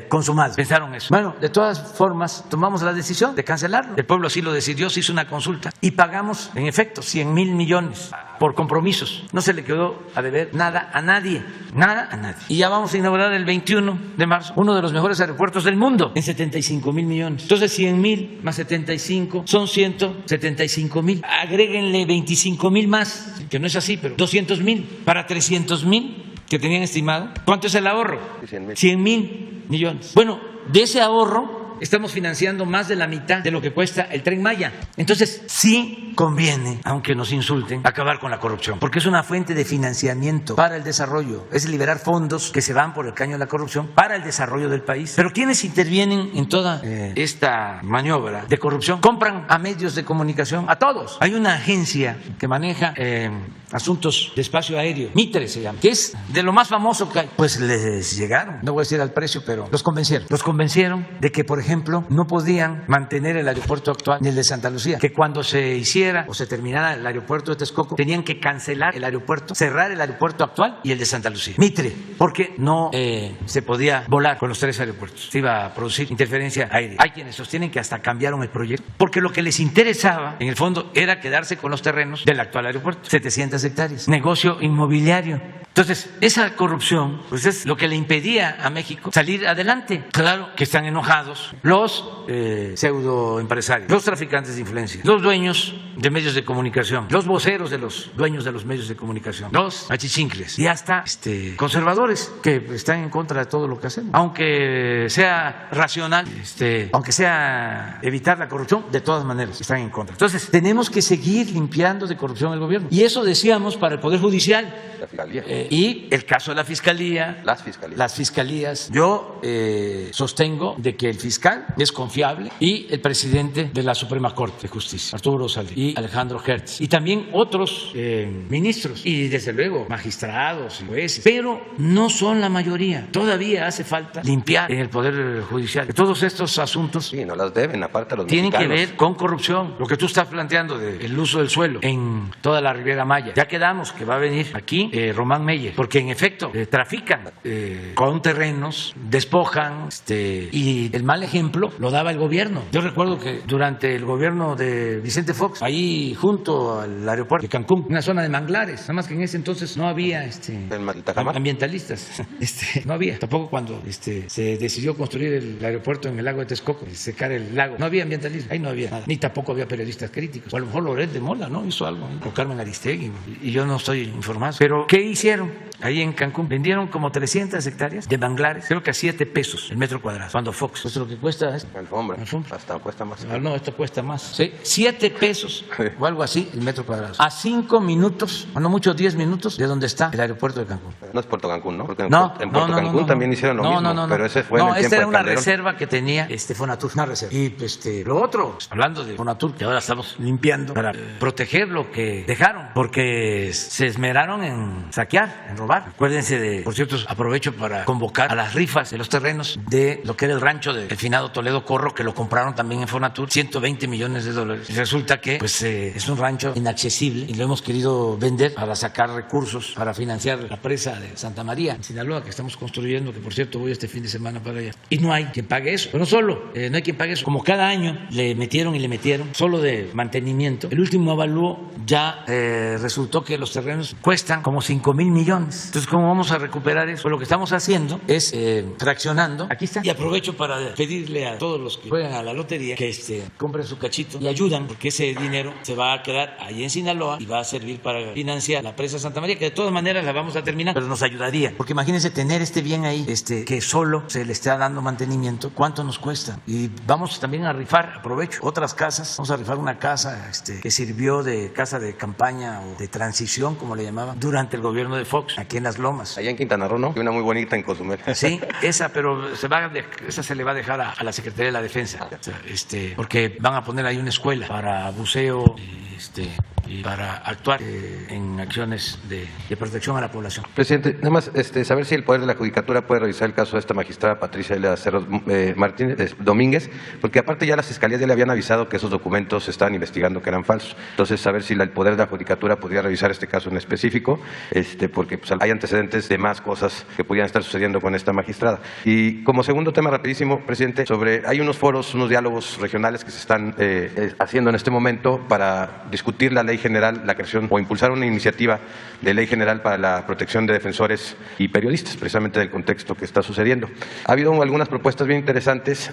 consumado. Pensaron eso. Bueno, de todas formas, tomamos la decisión de cancelarlo. El pueblo así lo decidió, se hizo una consulta y pagamos, en efecto, 100,000 millones por compromisos. No se le quedó a deber nada a nadie. Nada a nadie. Y ya vamos a inaugurar el 21 de marzo uno de los mejores aeropuertos del mundo en 75,000 millones. Entonces 100,000 más 75 son 175,000. Agréguenle 25,000 más, que no es así, pero 200,000 para 300,000 que tenían estimado. ¿Cuánto es el ahorro? 100,000 millones. Bueno, de ese ahorro estamos financiando más de la mitad de lo que cuesta el Tren Maya. Entonces, sí conviene, aunque nos insulten, acabar con la corrupción, porque es una fuente de financiamiento para el desarrollo. Es liberar fondos que se van por el caño de la corrupción para el desarrollo del país. Pero quienes intervienen en toda esta maniobra de corrupción compran a medios de comunicación, a todos. Hay una agencia que maneja asuntos de espacio aéreo, Mitre se llama, que es de lo más famoso que hay. Pues les llegaron, no voy a decir al precio, pero los convencieron. Los convencieron de que, por ejemplo, no podían mantener el aeropuerto actual ni el de Santa Lucía, que cuando se hiciera o se terminara el aeropuerto de Texcoco, tenían que cancelar el aeropuerto, cerrar el aeropuerto actual y el de Santa Lucía. Mitre, porque no se podía volar con los tres aeropuertos, se iba a producir interferencia aérea. Hay quienes sostienen que hasta cambiaron el proyecto, porque lo que les interesaba, en el fondo, era quedarse con los terrenos del actual aeropuerto, 700 hectáreas, negocio inmobiliario. Entonces, esa corrupción pues es lo que le impedía a México salir adelante. Claro que están enojados los pseudoempresarios, los traficantes de influencia, los dueños de medios de comunicación, los voceros de los dueños de los medios de comunicación, los achichincles y hasta conservadores que están en contra de todo lo que hacemos. Aunque sea racional, aunque sea evitar la corrupción, de todas maneras están en contra. Entonces, tenemos que seguir limpiando de corrupción el gobierno. Y eso decíamos para el Poder Judicial. La Fiscalía. Y el caso de la Fiscalía. Las fiscalías. Yo sostengo de que el fiscal es confiable y el presidente de la Suprema Corte de Justicia, Arturo Saldívar, y Alejandro Hertz, y también otros ministros y desde luego magistrados y jueces, pero no son la mayoría. Todavía hace falta limpiar en el Poder Judicial. Todos estos asuntos sí, no las deben, aparte los tienen mexicanos. Que ver con corrupción. Lo que tú estás planteando del uso del suelo en toda la Riviera Maya. Ya quedamos que va a venir aquí Román Meyer, porque en efecto trafican con terrenos, despojan y el mal ejemplo lo daba el gobierno. Yo recuerdo que durante el gobierno de Vicente Fox, ahí junto al aeropuerto de Cancún, una zona de manglares, nada más que en ese entonces no había ambientalistas, no había, tampoco cuando se decidió construir el aeropuerto en el lago de Texcoco, secar el lago, no había ambientalistas, ahí no había nada, ni tampoco había periodistas críticos, o a lo mejor Loret de Mola, ¿no? Hizo algo, o Carmen Aristegui, y yo no estoy informado, pero ¿qué hicieron? Ahí en Cancún vendieron como 300 hectáreas de manglares, creo que a 7 pesos el metro cuadrado, cuando Fox, pues lo que cuesta es alfombra, hasta cuesta más. No, esto cuesta más, ¿sí? 7 pesos o algo así el metro cuadrado, a 5 minutos, o no mucho 10 minutos de donde está el aeropuerto de Cancún. No es Puerto Cancún, ¿no? Porque en Puerto Cancún también hicieron lo mismo, pero ese fue en el tiempo esta era de una Calderón. reserva que tenía Fonatur, una reserva. Y lo otro, hablando de Fonatur, que ahora estamos limpiando para proteger lo que dejaron, porque se esmeraron en saquear, en robar. Acuérdense por cierto, aprovecho para convocar a las rifas de los terrenos de lo que era el rancho del finado Toledo Corro, que lo compraron también en Fonatur, $120 millones. Y resulta que es un rancho inaccesible y lo hemos querido vender para sacar recursos para financiar la presa de Santa María, en Sinaloa, que estamos construyendo, que por cierto voy este fin de semana para allá. Y no hay quien pague eso. Pero no solo, no hay quien pague eso. Como cada año le metieron, solo de mantenimiento. El último avalúo ya resultó que los terrenos cuestan como 5,000 millones. Entonces, ¿cómo vamos a recuperar eso? Pues lo que estamos haciendo es fraccionando. Aquí está. Y aprovecho para pedirle a todos los que juegan a la lotería que compren su cachito y ayudan, porque ese dinero se va a quedar ahí en Sinaloa y va a servir para financiar la presa Santa María, que de todas maneras la vamos a terminar, pero nos ayudaría. Porque imagínense tener bien ahí, que solo se le está dando mantenimiento, ¿cuánto nos cuesta? Y vamos también a rifar, aprovecho, otras casas. Vamos a rifar una casa que sirvió de casa de campaña o de transición, como le llamaban, durante el gobierno de Fox, aquí aquí en Las Lomas. Allá en Quintana Roo, ¿no? Y una muy bonita en Cozumel. Sí, esa, pero esa se le va a dejar a la Secretaría de la Defensa, porque van a poner ahí una escuela para buceo y para actuar en acciones de protección a la población. Presidente, nada más saber si el Poder de la Judicatura puede revisar el caso de esta magistrada Patricia Elia Cerro Domínguez, porque aparte ya las fiscalías ya le habían avisado que esos documentos se estaban investigando que eran falsos. Entonces, saber si el Poder de la Judicatura podría revisar este caso en específico, porque pues, hay antecedentes de más cosas que pudieran estar sucediendo con esta magistrada. Y como segundo tema rapidísimo, presidente, hay unos foros, unos diálogos regionales que se están haciendo en este momento para discutir la ley general, la creación o impulsar una iniciativa de ley general para la protección de defensores y periodistas, precisamente del contexto que está sucediendo. Ha habido algunas propuestas bien interesantes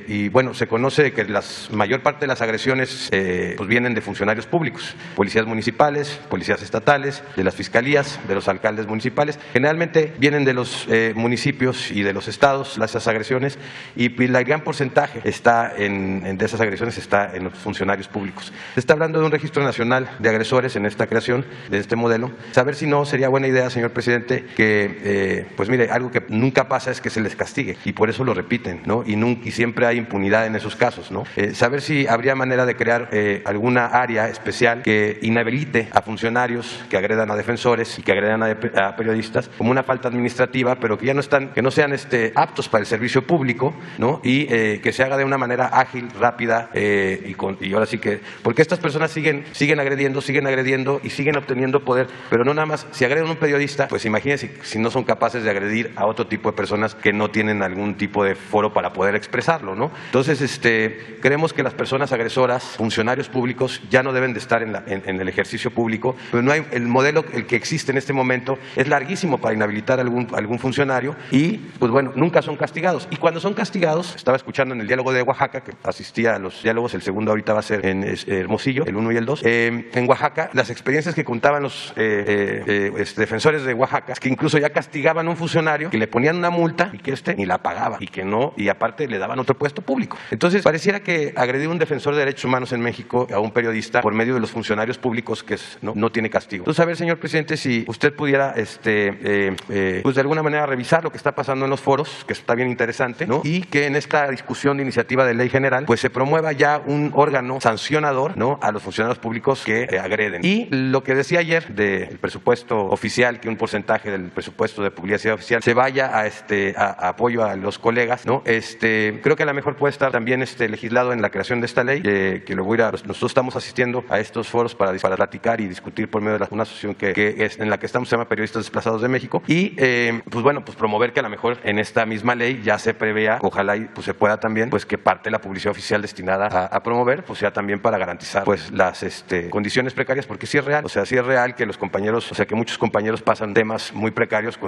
y bueno, se conoce que la mayor parte de las agresiones pues vienen de funcionarios públicos, policías municipales, policías estatales, de las fiscalías, de los alcaldes municipales. Generalmente vienen de los municipios y de los estados esas agresiones y el gran porcentaje de esas agresiones está en los funcionarios públicos. Se está hablando de un registro nacional de agresores en esta creación de este modelo. Saber si no sería buena idea, señor presidente, que pues mire, algo que nunca pasa es que se les castigue y por eso lo repiten, ¿no? Y siempre hay impunidad en esos casos, ¿no? Saber si habría manera de crear alguna área especial que inhabilite a funcionarios que agredan a defensores y que agredan a periodistas como una falta administrativa, pero que ya no sean aptos para el servicio público, ¿no? Y que se haga de una manera ágil, rápida y ahora sí que porque estas personas siguen agrediendo y siguen obteniendo poder, pero no nada más, si agreden a un periodista, pues imagínense si no son capaces de agredir a otro tipo de personas que no tienen algún tipo de foro para poder expresarlo, ¿no? Entonces, creemos que las personas agresoras, funcionarios públicos, ya no deben de estar en el ejercicio público, pero no hay, el modelo el que existe en este momento es larguísimo para inhabilitar a algún funcionario y, pues bueno, nunca son castigados. Y cuando son castigados, estaba escuchando en el diálogo de Oaxaca, que asistía a los diálogos, el segundo ahorita va a ser en Hermosillo, el 1 y el 2, en Oaxaca, las experiencias que contaban los defensores de Oaxaca, es que incluso ya castigaban a un funcionario, que le ponían una multa y que ni la pagaba y aparte le daban otro puesto público. Entonces, pareciera que agredir a un defensor de derechos humanos en México, a un periodista, por medio de los funcionarios públicos, que no tiene castigo. Entonces, a ver, señor presidente, si usted pudiera, pues de alguna manera revisar lo que está pasando en los foros, que está bien interesante, ¿no? Y que en esta discusión de iniciativa de ley general, pues se promueva ya un órgano sancionador, ¿no? A los funcionarios públicos que agreden. Y lo que decía ayer del presupuesto oficial, que un porcentaje del presupuesto de publicidad oficial se vaya a apoyo a los colegas, ¿no? Creo que a lo mejor puede estar también legislado en la creación de esta ley, que luego nosotros estamos asistiendo a estos foros para platicar y discutir por medio de una asociación en la que estamos, se llama Periodistas Desplazados de México, y pues bueno, pues promover que a lo mejor en esta misma ley ya se prevea, ojalá y pues se pueda también, pues que parte de la publicidad oficial destinada a promover, pues sea también para garantizar pues las condiciones precarias, porque sí es real, o sea, sí es real que los compañeros, o sea, que muchos compañeros pasan temas muy precarios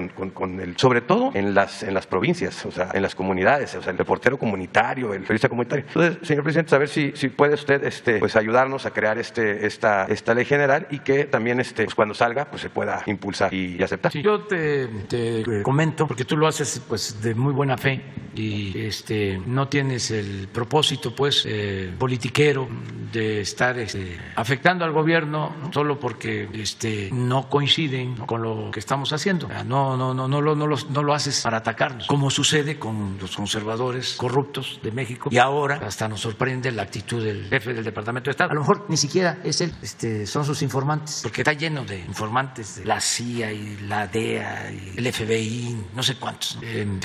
sobre todo en las provincias, o sea, en las comunidades, o sea, el reportero comunitario, el periodista comunitario. Entonces, señor presidente, saber si puede usted pues ayudarnos a crear esta ley general y que también pues cuando salga pues se pueda impulsar y aceptar. Si yo te comento, porque tú lo haces pues de muy buena fe y no tienes el propósito pues politiquero de estar afectando al gobierno solo porque no coinciden con lo que estamos haciendo. No lo haces para atacarnos, como sucede con los conservadores corruptos de México, y ahora hasta nos sorprende la actitud del jefe del Departamento de Estado. A lo mejor ni siquiera es él, son sus informantes, porque está lleno de informantes de la CIA y la DEA y el FBI, no sé cuántos,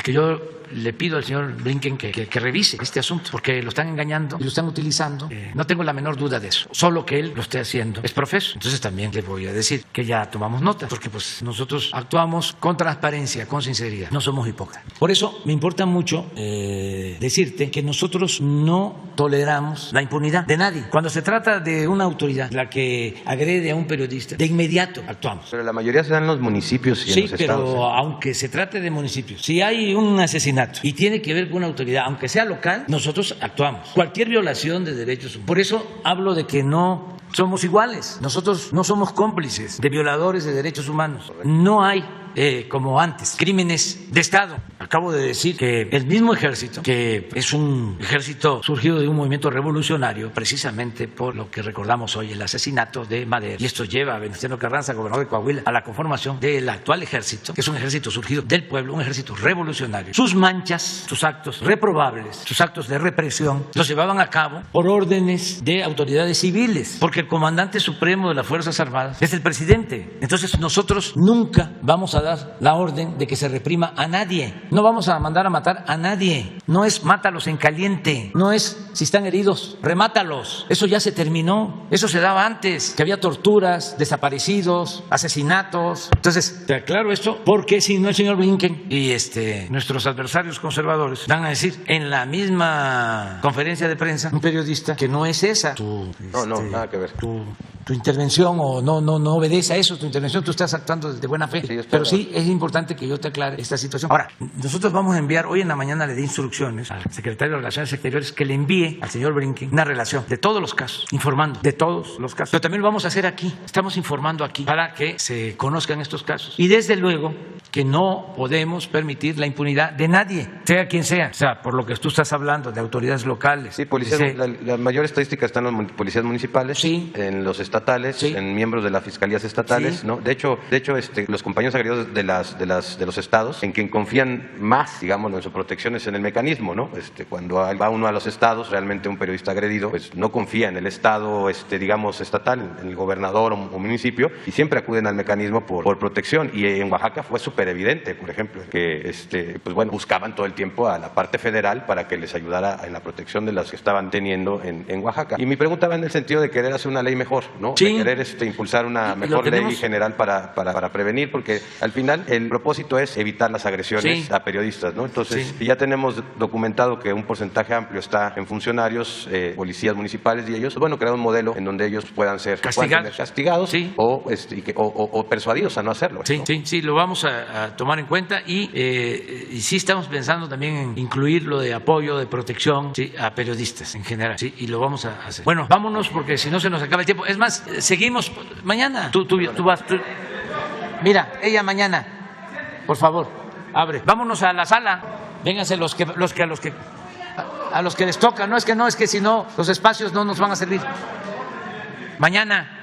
que yo le pido al señor Blinken que revise este asunto, porque lo están engañando y lo están utilizando. No tengo la menor duda de eso, solo que él lo esté haciendo es profeso. Entonces también le voy a decir que ya tomamos nota, porque pues nosotros actuamos con transparencia, con sinceridad, no somos hipócritas. Por eso me importa mucho decirte que nosotros no toleramos la impunidad de nadie. Cuando se trata de una autoridad, la que agrede a un periodista, de inmediato actuamos. Pero la mayoría se dan en los municipios y en los estados. Sí, pero aunque se trate de municipios, si hay un asesinato y tiene que ver con una autoridad, aunque sea local, nosotros actuamos. Cualquier violación de derechos humanos. Por eso hablo de que no somos iguales. Nosotros no somos cómplices de violadores de derechos humanos. No hay como antes. Crímenes de Estado. Acabo de decir que el mismo ejército, que es un ejército surgido de un movimiento revolucionario, precisamente por lo que recordamos hoy, el asesinato de Madero, y esto lleva a Venustiano Carranza, gobernador de Coahuila, a la conformación del actual ejército, que es un ejército surgido del pueblo, un ejército revolucionario. Sus manchas, sus actos reprobables, sus actos de represión, los llevaban a cabo por órdenes de autoridades civiles, porque el comandante supremo de las Fuerzas Armadas es el presidente. Entonces nosotros nunca vamos a dar la orden de que se reprima a nadie. No vamos a mandar a matar a nadie. No es mátalos en caliente. No es si están heridos, remátalos. Eso ya se terminó. Eso se daba antes, que había torturas, desaparecidos, asesinatos. Entonces, te aclaro esto porque si no el señor Blinken y nuestros adversarios conservadores van a decir en la misma conferencia de prensa, un periodista, que no es esa tu, nada que ver. Tu intervención, o no obedece a eso, tu intervención, tú estás actuando de buena fe. Sí, pero sí es importante que yo te aclare esta situación. Ahora, nosotros vamos a enviar, hoy en la mañana le di instrucciones al secretario de Relaciones Exteriores que le envíe al señor Blinken una relación de todos los casos, informando de todos los casos. Pero también lo vamos a hacer aquí, estamos informando aquí para que se conozcan estos casos. Y desde luego que no podemos permitir la impunidad de nadie, sea quien sea. O sea, por lo que tú estás hablando de autoridades locales. Sí, policías, la mayor estadística está en los policías municipales, sí, en los estatales, sí, en miembros de las fiscalías estatales, sí, ¿no? De hecho, los compañeros agredidos de los estados, en quien confían más, digamos, en su protección es en el mecanismo, ¿no? Cuando va uno a los estados, realmente un periodista agredido, pues no confía en el estado, digamos, estatal, en el gobernador o municipio, y siempre acuden al mecanismo por protección. Y en Oaxaca fue súper evidente, por ejemplo, que pues bueno, buscaban todo el tiempo a la parte federal para que les ayudara en la protección de las que estaban teniendo en Oaxaca. Y mi pregunta va en el sentido de querer hacer una ley mejor, ¿no? Sí. De querer impulsar una mejor ley general para prevenir, porque al final el propósito es evitar las agresiones, sí, a periodistas, ¿no? Entonces, sí, ya tenemos documentado que un porcentaje amplio está en funcionarios, policías municipales, y ellos, bueno, crear un modelo en donde ellos puedan ser castigados, sí, o persuadidos a no hacerlo. Sí, ¿no? Sí, lo vamos a tomar en cuenta y sí estamos pensando también en incluir lo de apoyo, de protección, sí, a periodistas en general, sí, y lo vamos a hacer. Bueno, vámonos porque si no se nos acaba el tiempo. Es más, seguimos mañana. Tú vas. Mira, ella mañana, por favor, abre. Vámonos a la sala. Vénganse a los que les toca. No es que si no los espacios no nos van a servir. Mañana.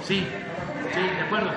Sí, de acuerdo.